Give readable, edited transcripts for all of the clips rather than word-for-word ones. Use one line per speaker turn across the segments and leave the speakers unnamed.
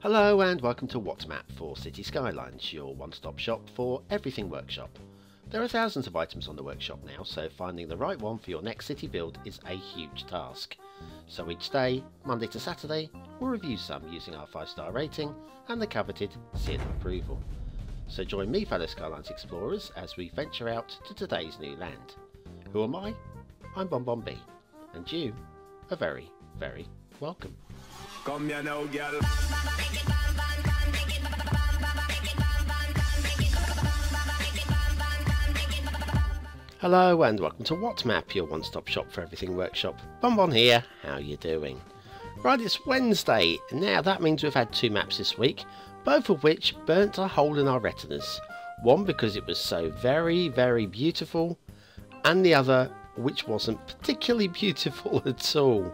Hello and welcome to What's Map for Cities Skylines, your one-stop shop for everything workshop. There are thousands of items on the workshop now, so finding the right one for your next city build is a huge task. So each day, Monday to Saturday, we'll review some using our 5-star rating and the coveted seal of approval. So join me, fellow Skylines explorers, as we venture out to today's new land. Who am I? I'm BonBonB, and you are very, very welcome.
Come here now, girl.
Hello and welcome to What Map, your one-stop shop for everything workshop. BonBon here, how you doing? Right, it's Wednesday. Now that means we've had 2 maps this week, both of which burnt a hole in our retinas. One because it was so very, very beautiful, and the other which wasn't particularly beautiful at all.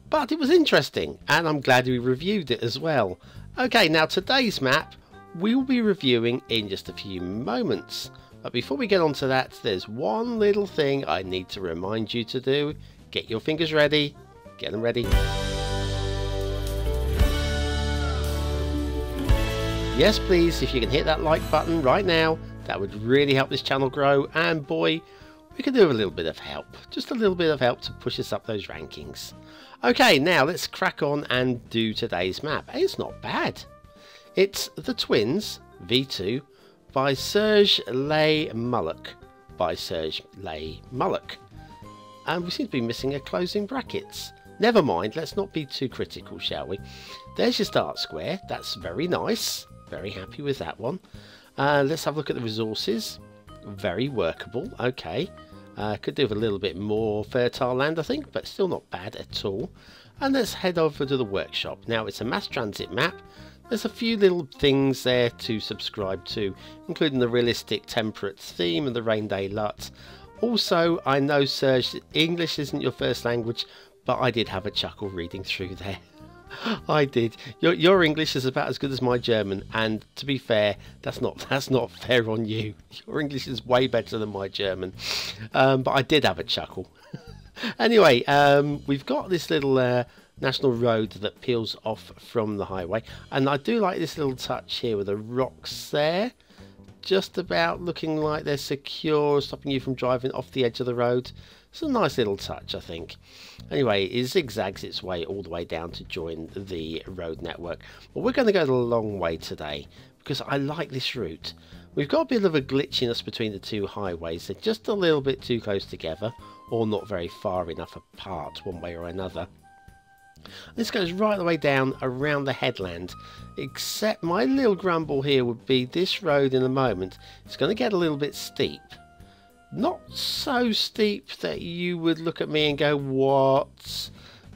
But it was interesting, and I'm glad we reviewed it as well. Okay, now today's map we'll be reviewing in just a few moments. But before we get on to that, there's one little thing I need to remind you to do. Get your fingers ready. Get them ready. Yes, please, if you can hit that like button right now, that would really help this channel grow. And boy, we could do a little bit of help. Just a little bit of help to push us up those rankings. Okay, now let's crack on and do today's map. It's not bad. It's The Twins V2 by Serge Le Mulloch. And we seem to be missing a closing brackets. Never mind, let's not be too critical, shall we? There's your start square. That's very nice. Very happy with that one. Let's have a look at the resources. Very workable. Okay. Could do with a little bit more fertile land, I think, but still not bad at all. And let's head over to the workshop. Now, it's a mass transit map. There's a few little things there to subscribe to, including the realistic temperate theme and the rain day LUT. Also, I know, Serge, English isn't your first language, but I did have a chuckle reading through there. I did. Your English is about as good as my German, and to be fair, that's not fair on you. Your English is way better than my German, but I did have a chuckle. Anyway, we've got this little national road that peels off from the highway, and I do like this little touch here with the rocks there, just about looking like they're secure, stopping you from driving off the edge of the road. It's a nice little touch, I think. Anyway, it zigzags its way all the way down to join the road network. But we're going to go the long way today because I like this route. We've got a bit of a glitchiness between the two highways. They're just a little bit too close together, or not very far enough apart one way or another. This goes right the way down around the headland, except my little grumble here would be this road in a moment. It's going to get a little bit steep. Not so steep that you would look at me and go, what?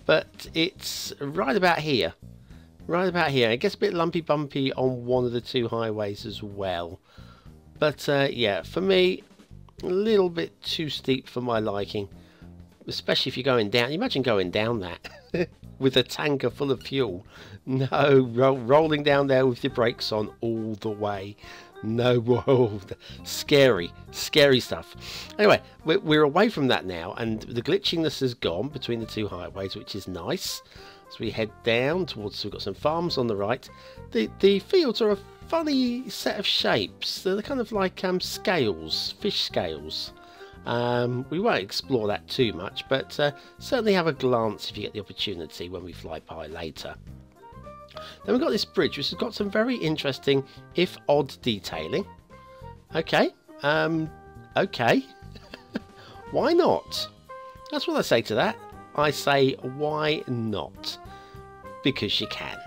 But it's right about here. Right about here. It gets a bit lumpy bumpy on one of the two highways as well. But yeah, for me, a little bit too steep for my liking. Especially if you're going down. Imagine going down that with a tanker full of fuel. No, rolling down there with your brakes on all the way. No, whoa, scary stuff. Anyway, we're away from that now, and the glitchiness has gone between the two highways, which is nice. As we head down towards, we've got some farms on the right. The fields are a funny set of shapes. They're kind of like scales, fish scales. We won't explore that too much, but certainly have a glance if you get the opportunity when we fly by later. Then we've got this bridge, which has got some very interesting, if odd, detailing. Okay, okay. Why not? That's what I say to that. I say, why not? Because you can.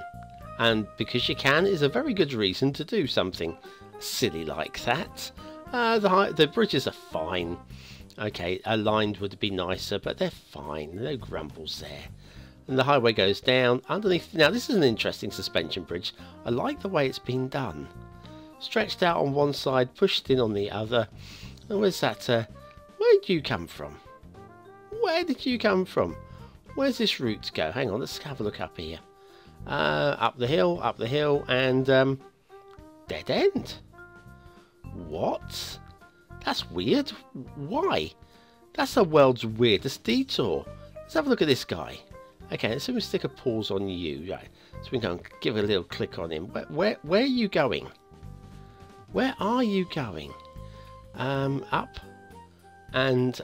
And because you can is a very good reason to do something silly like that. The bridges are fine. Okay, aligned would be nicer, but they're fine. No grumbles there. And the highway goes down underneath. Now this is an interesting suspension bridge. I like the way it's been done. Stretched out on one side, pushed in on the other. And where's that? Where did you come from? Where did you come from? Where's this route go? Hang on, let's have a look up here. Up the hill, and dead end. What? That's weird. Why? That's the world's weirdest detour. Let's have a look at this guy. Okay, so we stick a pause on you, right? So we can give a little click on him. Where are you going? Where are you going? Up and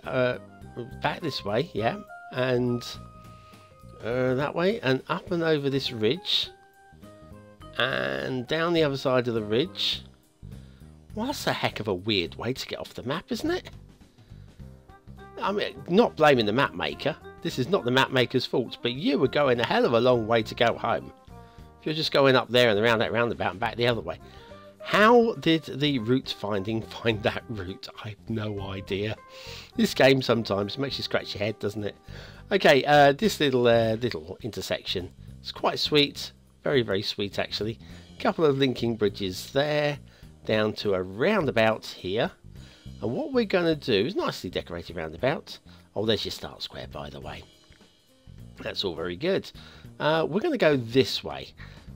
back this way, yeah, and that way, and up and over this ridge, and down the other side of the ridge. Well, that's a heck of a weird way to get off the map, isn't it? I mean, not blaming the map maker. This is not the map maker's fault, but you were going a hell of a long way to go home. If you're just going up there and around that roundabout and back the other way. How did the route find that route? I have no idea. This game sometimes makes you scratch your head, doesn't it? Okay, this little intersection is quite sweet. Very, very sweet, actually. A couple of linking bridges there, down to a roundabout here. And what we're going to do is nicely decorated roundabout. Oh, there's your start square, by the way. That's all very good. We're going to go this way.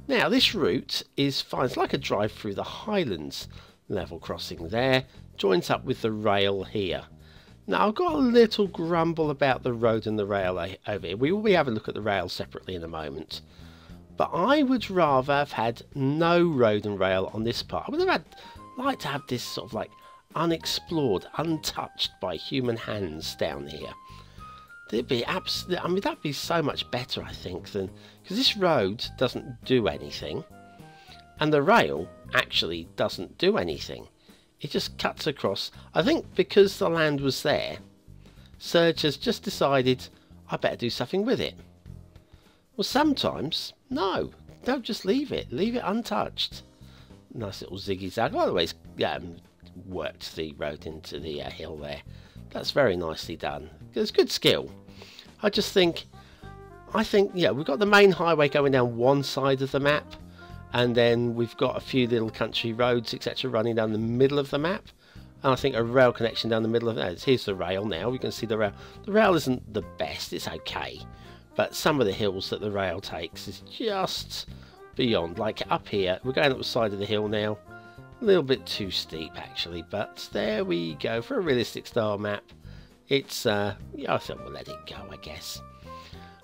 Now, this route is fine. It's like a drive through the Highlands. Level crossing there. Joins up with the rail here. Now, I've got a little grumble about the road and the rail over here. We will be having a look at the rail separately in a moment. But I would rather have had no road and rail on this part. I would have liked to have this sort of like unexplored, untouched by human hands down here. It'd be absolutely, I mean, that'd be so much better, I think, than, because this road doesn't do anything, and the rail actually doesn't do anything. It just cuts across. I think because the land was there, Serge has just decided I better do something with it. Well, sometimes, no, don't just leave it untouched. Nice little ziggy zag. By the way, it's worked the road into the hill there. That's very nicely done. It's good skill. I think, yeah, we've got the main highway going down one side of the map, and then we've got a few little country roads, etc., running down the middle of the map. And I think a rail connection down the middle of that. Here's the rail now. We can see the rail. The rail isn't the best. It's okay. But some of the hills that the rail takes is just beyond. Like up here, we're going up the side of the hill now. A little bit too steep, actually. But there we go. For a realistic style map, it's, yeah, I think we'll let it go, I guess.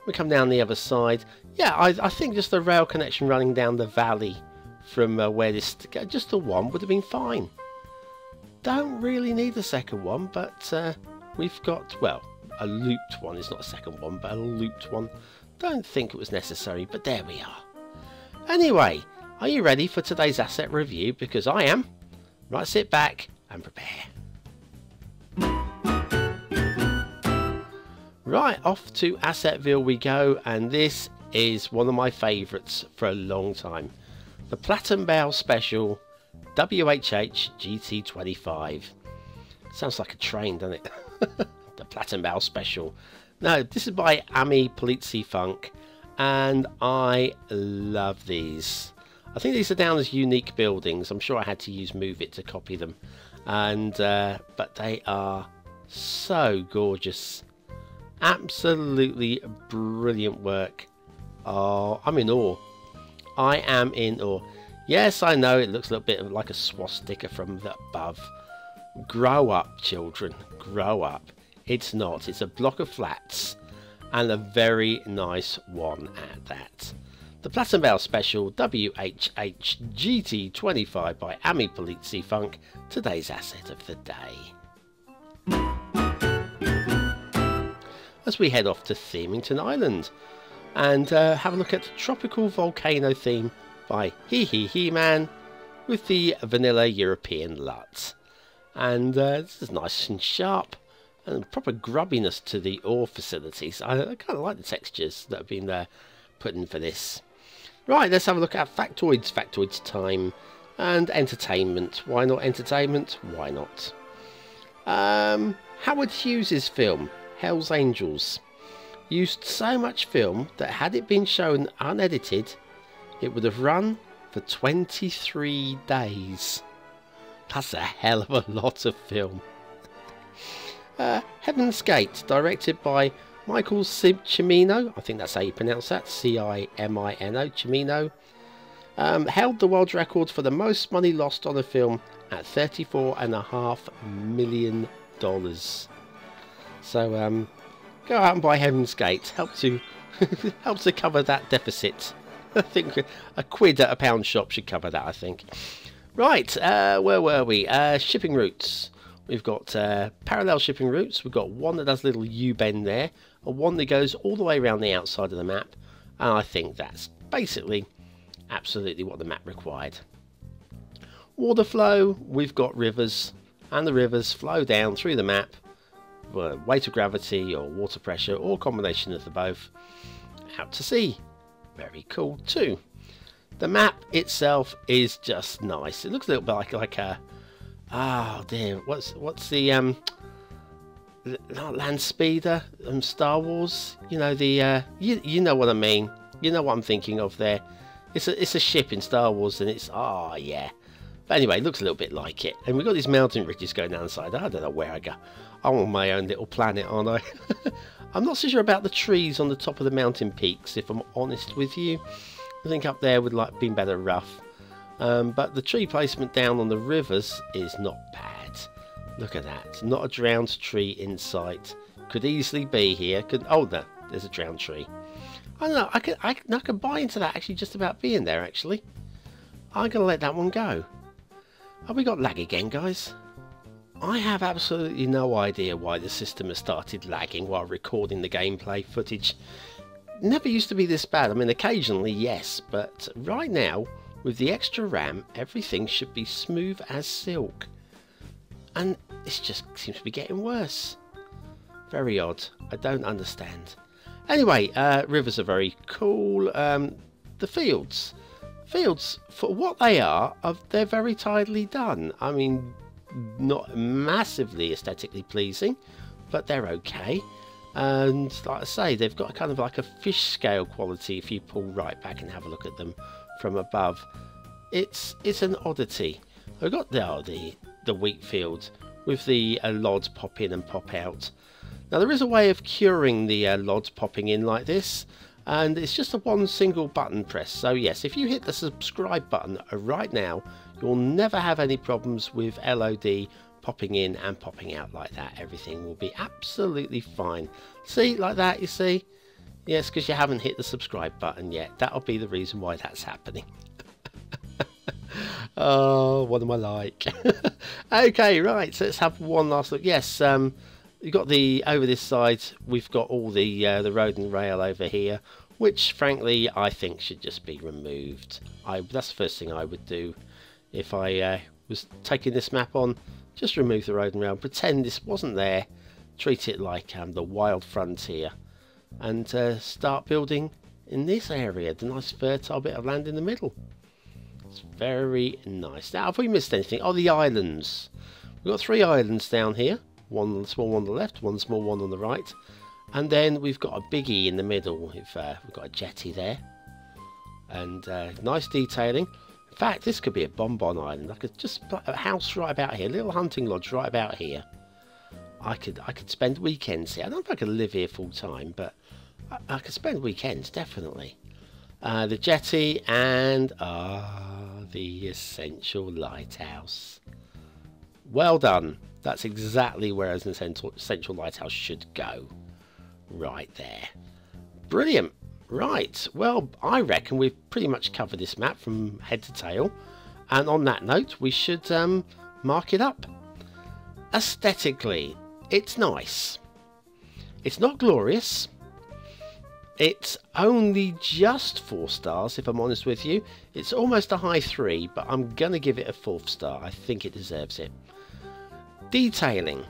We come down the other side. Yeah, I think just the rail connection running down the valley from where this, just the one would have been fine. Don't really need a second one, but we've got, well, a looped one. It's not a second one, but a looped one. Don't think it was necessary, but there we are. Anyway, are you ready for today's asset review? Because I am. Right, sit back and prepare. Right, off to Assetville we go, and this is one of my favourites for a long time. The BonBonB Special WHH GT25. Sounds like a train, doesn't it? The BonBonB Special. No, this is by Ami Polizzi Funk, and I love these. I think these are down as unique buildings. I'm sure I had to use Move It to copy them, and but they are so gorgeous. Absolutely brilliant work. Oh, I'm in awe. I am in awe. Yes, I know it looks a little bit like a swastika from above. Grow up, children. Grow up. It's not. It's a block of flats, and a very nice one at that. The BonBonB Special WHH GT25 by Ami Polizzi Funk. Today's asset of the day. As we head off to Themington Island and have a look at Tropical Volcano Theme by He Man with the Vanilla European LUT. And this is nice and sharp and proper grubbiness to the ore facilities. I kind of like the textures that have been put in for this. Right, let's have a look at factoids. Factoids time and entertainment. Why not entertainment? Why not? Howard Hughes's film Hell's Angels used so much film that had it been shown unedited, it would have run for 23 days. That's a hell of a lot of film. Heaven's Gate, directed by Michael Cimino, I think that's how you pronounce that, C-I-M-I-N-O, Cimino, held the world record for the most money lost on a film at $34.5 million. So go out and buy Heaven's Gate. Help to Helps to cover that deficit. I think a quid at a pound shop should cover that, I think. Right, where were we? Shipping routes. We've got parallel shipping routes. We've got one that does a little U-bend there, and one that goes all the way around the outside of the map. And I think that's basically absolutely what the map required. Water flow, we've got rivers, and the rivers flow down through the map. Weight of gravity or water pressure, or combination of the both, out to sea. Very cool too. The map itself is just nice. It looks a little bit like a oh dear, what's the land speeder Star Wars? You know the you know what I mean. You know what I'm thinking of there. It's a ship in Star Wars, and it's yeah. But anyway, it looks a little bit like it. And we've got these mountain ridges going down the side. I don't know where I go. I'm on my own little planet, aren't I? I'm not so sure about the trees on the top of the mountain peaks, if I'm honest with you. I think up there would like been better rough. But the tree placement down on the rivers is not bad. Look at that. Not a drowned tree in sight. Could easily be here. Oh no, there's a drowned tree. I don't know. I could buy into that actually just about being there actually. I'm going to let that one go. Have we got lag again, guys? I have absolutely no idea why the system has started lagging while recording the gameplay footage. Never used to be this bad. I mean, occasionally, yes, but right now, with the extra RAM, everything should be smooth as silk. And it just seems to be getting worse. Very odd. I don't understand. Anyway, rivers are very cool. The fields. Fields, for what they are, they're very tidily done. I mean, not massively aesthetically pleasing, but they're okay. And like I say, they've got kind of like a fish scale quality if you pull right back and have a look at them from above. It's an oddity. I've got the wheat field with the lods pop in and pop out. Now there is a way of curing the lods popping in like this, and it's just a one single button press. So yes, if you hit the subscribe button right now, you'll never have any problems with LOD popping in and popping out like that. Everything will be absolutely fine. See, like that, you see? Yes, because you haven't hit the subscribe button yet. That'll be the reason why that's happening. Oh, what am I like? Okay, right, so let's have one last look. Yes, you've got over this side, we've got all the road and rail over here, which frankly I think should just be removed. That's the first thing I would do if I was taking this map on. Just remove the road and rail, pretend this wasn't there, treat it like the wild frontier, and start building in this area, the nice fertile bit of land in the middle. It's very nice. Now, have we missed anything? Oh, the islands. We've got 3 islands down here. One small one on the left, one small one on the right. And then we've got a biggie in the middle. We've got a jetty there. And nice detailing. In fact, this could be a BonBonB island. I could just put a house right about here. A little hunting lodge right about here. I could spend weekends here. I don't know if I could live here full time, but I could spend weekends, definitely. The jetty and the essential lighthouse. Well done. That's exactly where an essential lighthouse should go. Right there. Brilliant. Right. Well, I reckon we've pretty much covered this map from head to tail. And on that note, we should mark it up. Aesthetically, it's nice. It's not glorious. It's only just 4 stars, if I'm honest with you. It's almost a high 3, but I'm going to give it a 4th star. I think it deserves it. Detailing.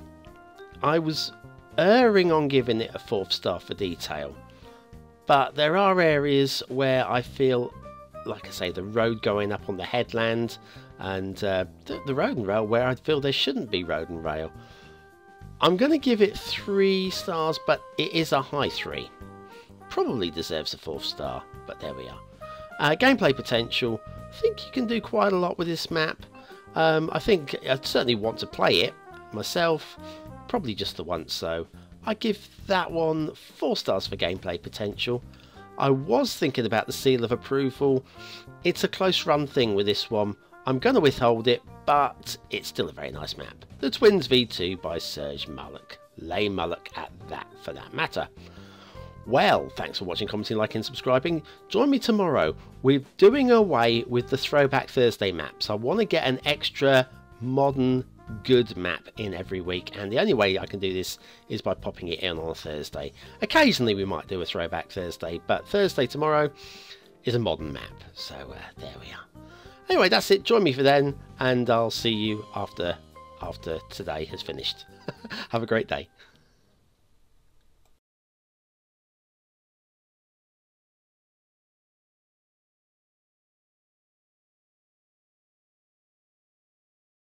I was erring on giving it a 4th star for detail. But there are areas where I feel, like I say, the road going up on the headland and the road and rail where I feel there shouldn't be road and rail. I'm going to give it 3 stars, but it is a high 3. Probably deserves a 4th star, but there we are. Gameplay potential. I think you can do quite a lot with this map. I think I certainly want to play it myself, probably just the once, so I give that one 4 stars for gameplay potential. I was thinking about the seal of approval. It's a close run thing with this one. I'm going to withhold it, but it's still a very nice map. The Twins V2 by Serge Mullock. Lay Mullock at that, for that matter. Well, thanks for watching, commenting, liking and subscribing. Join me tomorrow. We're doing away with the Throwback Thursday maps. I want to get an extra modern good map in every week, and the only way I can do this is by popping it in on a Thursday. Occasionally we might do a Throwback Thursday, but Thursday tomorrow is a modern map. So there we are. Anyway, that's it. Join me for then, and I'll see you after today has finished. Have a great day.